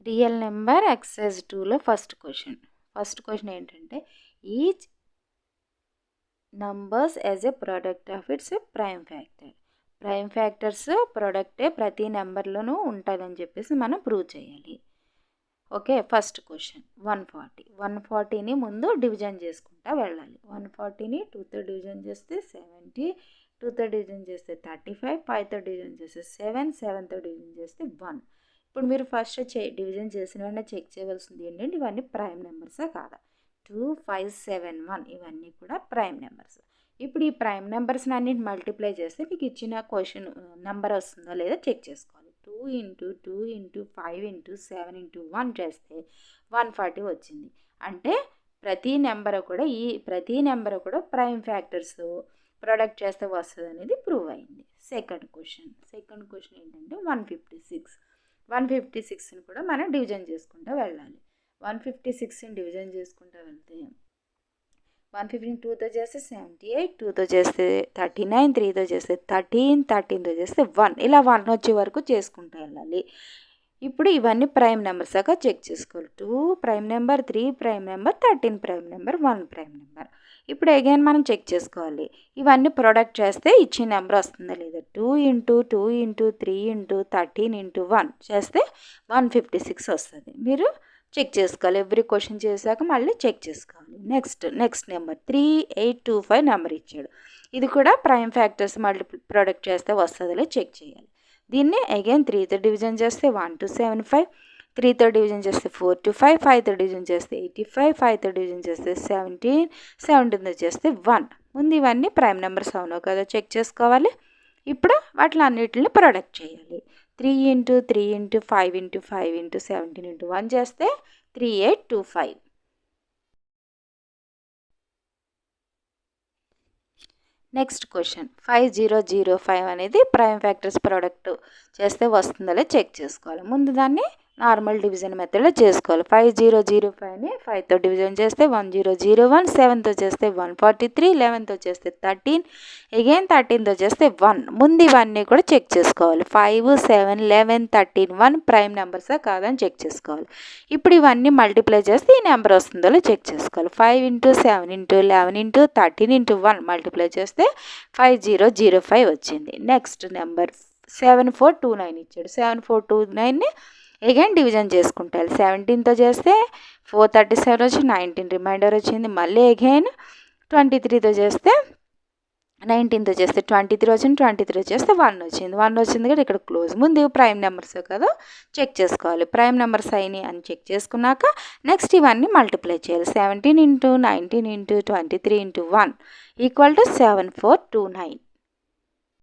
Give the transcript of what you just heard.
Real number exercise 2లో first question ఏంటంటే each numbers as a product of its prime factors ప్రోడక్టే ప్రతి నెంబర్లోనూ ఉంటుందని చెప్పేసి మనం ప్రూవ్ చేయాలి. ఓకే, ఫస్ట్ క్వశ్చన్ 140ని ముందు డివిజన్ చేసుకుంటా వెళ్ళాలి. 140ని 2తో డివిజన్ చేస్తే 70, 2తో డివిజన్ చేస్తే 35, 5తో డివిజన్ చేస్తే 7, 7తో డివిజన్ చేస్తే 1. ఇప్పుడు మీరు ఫస్ట్ డివిజన్ చేసిన వెంటనే చెక్ చేయవలసింది ఏంటంటే ఇవన్నీ ప్రైమ్ నెంబర్సా కాదా. 2, 5, 7, 1 ఇవన్నీ కూడా ప్రైమ్ నెంబర్స్. ఇప్పుడు ఈ ప్రైమ్ నెంబర్స్ని అన్నింటి మల్టిప్లై చేస్తే మీకు ఇచ్చిన క్వశ్చన్ నెంబర్ వస్తుందో లేదో చెక్ చేసుకోవాలి. 2 × 2 × 5 × 7 × 1 చేస్తే 140 వచ్చింది. అంటే ప్రతి నెంబర్ కూడా ప్రైమ్ ఫ్యాక్టర్స్ ప్రొడక్ట్ చేస్తే వస్తుంది అనేది ప్రూవ్ అయింది. సెకండ్ క్వశ్చన్ ఏంటంటే 156ని కూడా మనం డివిజన్ చేసుకుంటూ వెళ్ళాలి. 156ని డివిజన్ చేసుకుంటూ వెళ్తే 150ని 2తో చేస్తే 78, 2తో చేస్తే 39, 3తో చేస్తే 13, 13తో చేస్తే 1, ఇలా 1 వచ్చే వరకు చేసుకుంటూ వెళ్ళాలి. ఇప్పుడు ఇవన్నీ ప్రైమ్ నెంబర్స్ దాకా చెక్ చేసుకోవాలి. 2 prime number, 3 prime number, 13 prime number, 1 prime number. ఇప్పుడు అగైన్ మనం చెక్ చేసుకోవాలి ఇవన్నీ ప్రొడక్ట్ చేస్తే ఇచ్చిన నెంబర్ వస్తుందా లేదా. 2 × 2 × 3 × 13 × 1 చేస్తే 156 వస్తుంది. మీరు చెక్ చేసుకోవాలి. ఎవ్రీ క్వశ్చన్ చేశాక మళ్ళీ చెక్ చేసుకోవాలి. నెక్స్ట్ నెంబర్ 3825 నెంబర్ ఇచ్చాడు. ఇది కూడా ప్రైమ్ ఫ్యాక్టర్స్ ప్రొడక్ట్ చేస్తే వస్తుందో చెక్ చేయాలి. దీన్ని అగైన్ 3తో డివిజన్ చేస్తే 1275, 3తో డివిజన్ చేస్తే 425, 5తో డివిజన్ చేస్తే 85, 5తో డివిజన్ చేస్తే 17, 17తో చేస్తే 1. ముందు ఇవన్నీ ప్రైమ్ నెంబర్స్ అవునో కదా చెక్ చేసుకోవాలి. ఇప్పుడు వాటిని అన్నిటిని ప్రొడక్ట్ చేయాలి. 3 × 3 × 5 × 5 × 17 × 1 చేస్తే 3825. నెక్స్ట్ క్వశ్చన్ 5005 అనేది ప్రైమ్ ఫ్యాక్టర్స్ ప్రోడక్ట్ చేస్తే వస్తుందో చెక్ చేసుకోవాలి. ముందు దాన్ని నార్మల్ డివిజన్ మెథడ్లో చేసుకోవాలి. 5005ని 5తో డివిజన్ చేస్తే 1001, 7తో చేస్తే 143, 11తో చేస్తే 13, అగైన్ 13తో చేస్తే 1. ముందు ఇవన్నీ కూడా చెక్ చేసుకోవాలి. 5, 7, 11, 13, 1 ప్రైమ్ నెంబర్సా కాదని చెక్ చేసుకోవాలి. ఇప్పుడు ఇవన్నీ మల్టిప్లై చేస్తే ఈ నెంబర్ వస్తుందో చెక్ చేసుకోవాలి. 5 × 7 × 11 × 13 × 1 మల్టిప్లై చేస్తే 5005 వచ్చింది. నెక్స్ట్ నెంబర్ 7429 ఇచ్చాడు. 7429ని అగైన్ డివిజన్ చేసుకుంటారు. 17తో చేస్తే 437 వచ్చి 19 రిమైండర్ వచ్చింది. మళ్ళీ అగైన్ 23తో చేస్తే 19తో చేస్తే 23 వచ్చింది. 23 చేస్తే 1 వచ్చింది. 1 వచ్చింది కదా ఇక్కడ క్లోజ్. ముందు ప్రైమ్ నెంబర్స్ కదా చెక్ చేసుకోవాలి. ప్రైమ్ నెంబర్స్ అయినాయి అని చెక్ చేసుకున్నాక నెక్స్ట్ ఇవన్నీ మల్టిప్లై చేయాలి. 17 × 19 × 23 × 1 = 7429.